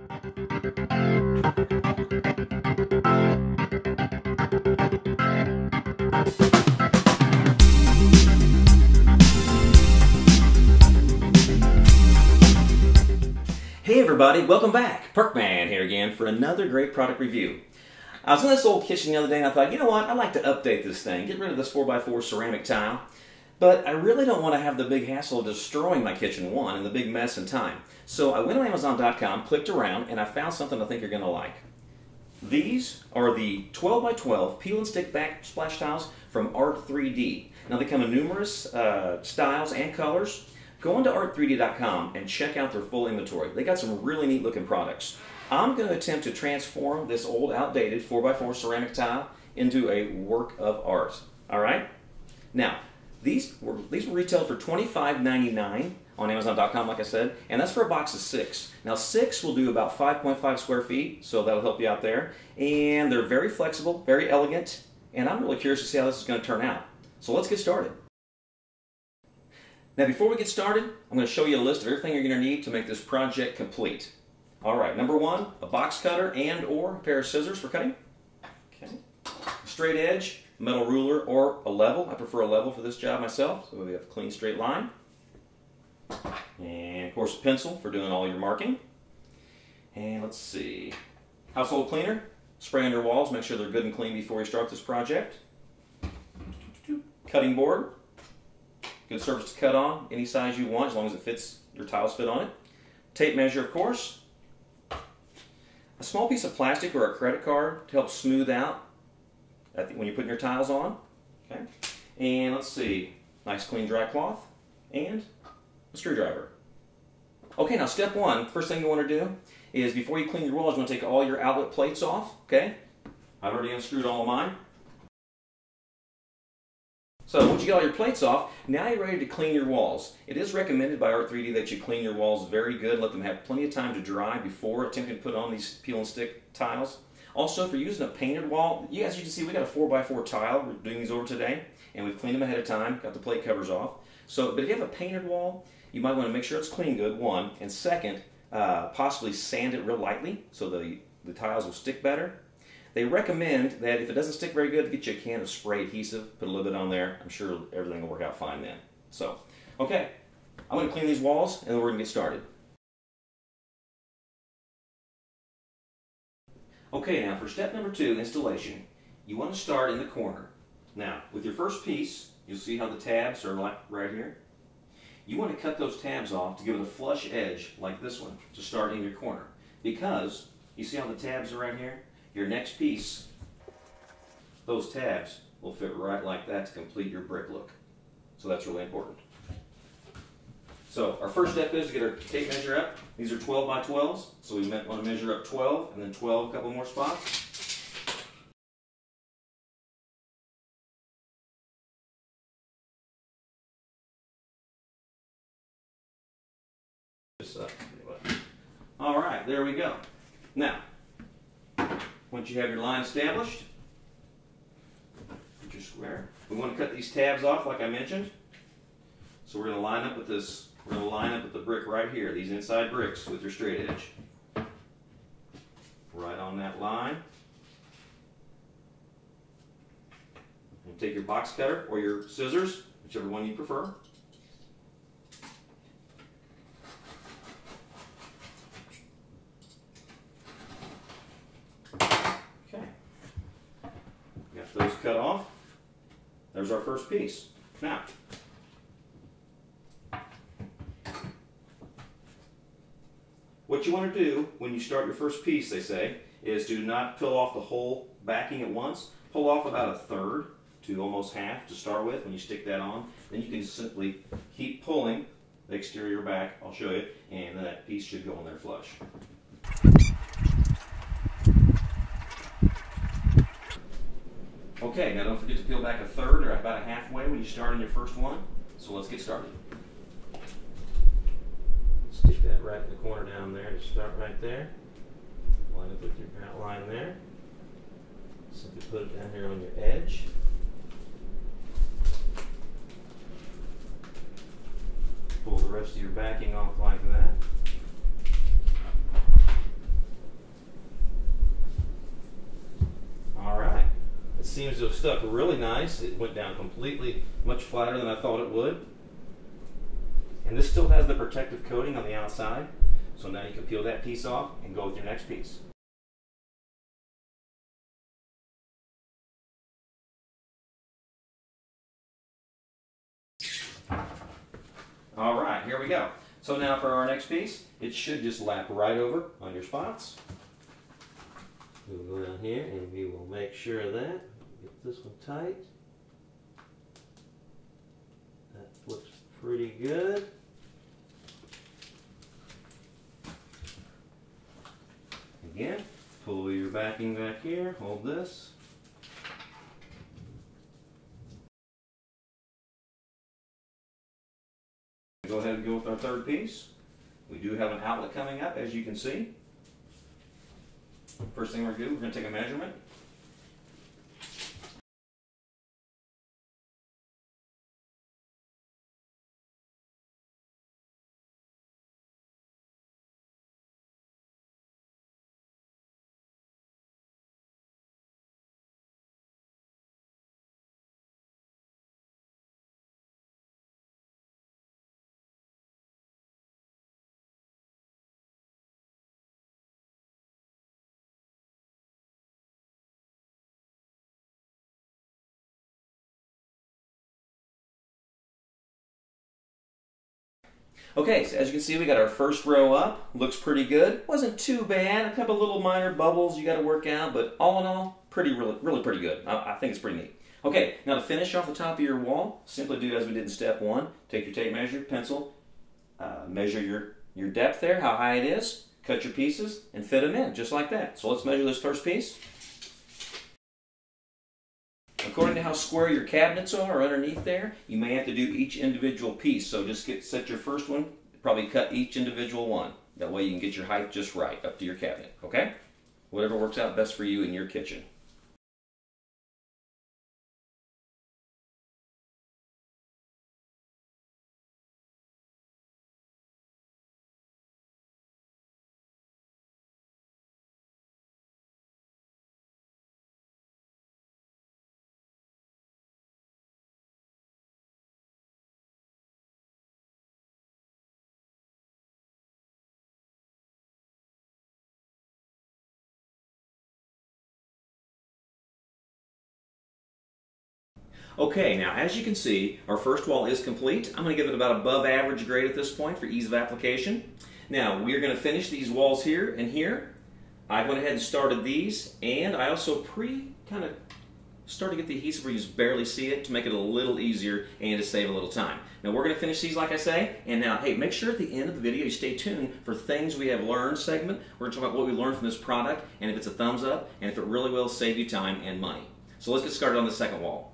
Hey everybody, welcome back. Perkman here again for another great product review. I was in this old kitchen the other day and I thought, you know what, I'd like to update this thing, get rid of this 4x4 ceramic tile, but I really don't want to have the big hassle of destroying my kitchen, one, and the big mess and time. So I went on Amazon.com, clicked around, and I found something I think you're going to like. These are the 12x12 peel and stick backsplash tiles from Art3d. Now they come in numerous styles and colors. Go on to Art3d.com and check out their full inventory. They got some really neat looking products. I'm going to attempt to transform this old outdated 4x4 ceramic tile into a work of art. Alright? Now, these were retailed for $25.99 on Amazon.com, like I said, and that's for a box of 6. Now 6 will do about 5.5 square feet, so that'll help you out there. And they're very flexible, very elegant, and I'm really curious to see how this is going to turn out. So let's get started. Now before we get started, I'm going to show you a list of everything you're going to need to make this project complete. Alright, number 1, a box cutter and or a pair of scissors for cutting. Okay. A straight edge, metal ruler, or a level. I prefer a level for this job myself, so we have a clean straight line. And of course a pencil for doing all your marking. And let's see, household cleaner. Spray on your walls, make sure they're good and clean before you start this project. Cutting board. Good surface to cut on, any size you want, as long as it fits, your tiles fit on it. Tape measure, of course. A small piece of plastic or a credit card to help smooth out when you're putting your tiles on. Okay. And let's see, nice clean dry cloth and a screwdriver. Okay, now step 1, first thing you want to do is before you clean your walls, you want to take all your outlet plates off. Okay. I've already unscrewed all of mine. So once you get all your plates off, now you're ready to clean your walls. It is recommended by Art3d that you clean your walls very good, let them have plenty of time to dry before attempting to put on these peel and stick tiles. Also, if you're using a painted wall, as you can see, we got a 4x4 tile. We're doing these over today, and we've cleaned them ahead of time, got the plate covers off. So, but if you have a painted wall, you might want to make sure it's clean good, one, and second, possibly sand it real lightly so the tiles will stick better. They recommend that if it doesn't stick very good, get you a can of spray adhesive, put a little bit on there. I'm sure everything will work out fine then. So, okay, I'm going to clean these walls and then we're going to get started. Okay, now for step number 2, installation. You want to start in the corner. Now, with your first piece, you'll see how the tabs are like right here. You want to cut those tabs off to give it a flush edge like this one to start in your corner. Because, you see how the tabs are right here? Your next piece, those tabs will fit right like that to complete your brick look. So that's really important. So our first step is to get our tape measure up. These are 12x12s, so we want to measure up 12 and then 12 a couple more spots. All right, there we go. Now, once you have your line established, put your square. We want to cut these tabs off like I mentioned. So we're going to line up with this, we're going to line up with the brick right here, these inside bricks with your straight edge. Right on that line. And take your box cutter or your scissors, whichever one you prefer. Those cut off. There's our first piece. Now, what you want to do when you start your first piece, they say, is to not peel off the whole backing at once. Pull off about a third to almost half to start with when you stick that on. Then you can simply keep pulling the exterior back, I'll show you, and then that piece should go in there flush. Okay, now don't forget to peel back a third or about a halfway when you start on your first one. So let's get started. Stick that right in the corner down there to start right there. Line up with your outline there. Simply put it down here on your edge. Pull the rest of your backing off like that. seems to have stuck really nice. It went down completely much flatter than I thought it would. And this still has the protective coating on the outside. So now you can peel that piece off and go with your next piece. All right, here we go. So now for our next piece, it should just lap right over on your spots. We'll go down here and we will make sure of that. Get this one tight. That looks pretty good. Again, pull your backing back here, hold this. Go ahead and go with our third piece. We do have an outlet coming up, as you can see. First thing we're going to do, we're going to take a measurement. Okay, so as you can see, we got our first row up. Looks pretty good. Wasn't too bad. A couple little minor bubbles you got to work out, but all in all, really pretty good. I think it's pretty neat. Okay, now to finish off the top of your wall, simply do as we did in step one. Take your tape measure, pencil, measure your depth there, how high it is, cut your pieces, and fit them in, just like that. So let's measure this first piece. According to how square your cabinets are underneath there, you may have to do each individual piece. So just set your first one, probably cut each individual one. That way you can get your height just right up to your cabinet, okay? Whatever works out best for you in your kitchen. Okay, now as you can see, our first wall is complete. I'm going to give it about above average grade at this point for ease of application. Now, we're going to finish these walls here and here. I went ahead and started these, and I also kind of started to get the adhesive where you just barely see it to make it a little easier and to save a little time. Now, we're going to finish these like I say, and now, hey, make sure at the end of the video you stay tuned for things we have learned segment. We're going to talk about what we learned from this product, and if it's a thumbs up, and if it really will save you time and money. So let's get started on the second wall.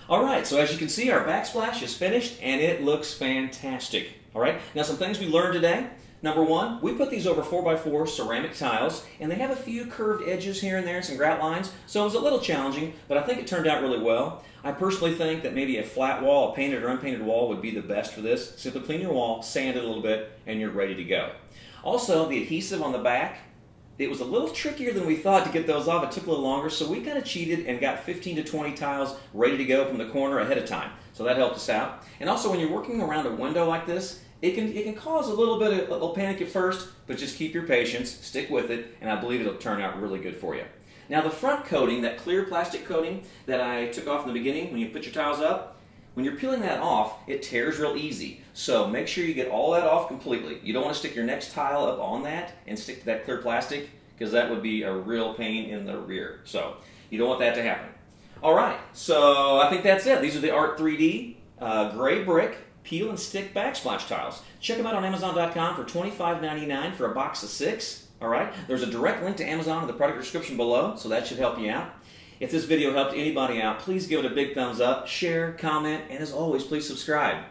Alright, so as you can see, our backsplash is finished and it looks fantastic. Alright, now some things we learned today. Number one, we put these over 4x4 ceramic tiles, and they have a few curved edges here and there and some grout lines, so it was a little challenging, but I think it turned out really well. I personally think that maybe a flat wall, a painted or unpainted wall would be the best for this. Simply clean your wall, sand it a little bit, and you're ready to go. Also, the adhesive on the back, it was a little trickier than we thought to get those off. It took a little longer, so we kind of cheated and got 15 to 20 tiles ready to go from the corner ahead of time. So that helped us out. And also, when you're working around a window like this, it can cause a little bit of a little panic at first, but just keep your patience, stick with it, and I believe it'll turn out really good for you. Now, the front coating, that clear plastic coating that I took off in the beginning when you put your tiles up, when you're peeling that off, it tears real easy. So make sure you get all that off completely. You don't want to stick your next tile up on that and stick to that clear plastic, because that would be a real pain in the rear. So you don't want that to happen. All right, so I think that's it. These are the Art3d gray brick peel and stick backsplash tiles. Check them out on Amazon.com for $25.99 for a box of 6. All right, there's a direct link to Amazon in the product description below, so that should help you out. If this video helped anybody out, please give it a big thumbs up, share, comment, and as always, please subscribe.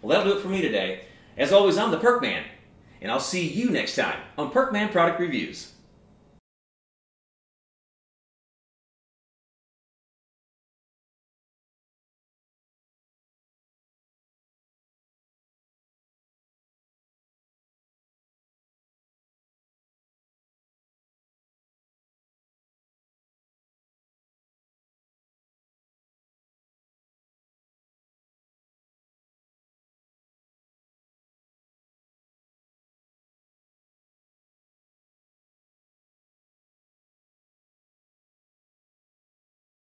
Well, that'll do it for me today. As always, I'm the Perk Man, and I'll see you next time on Perk Man Product Reviews.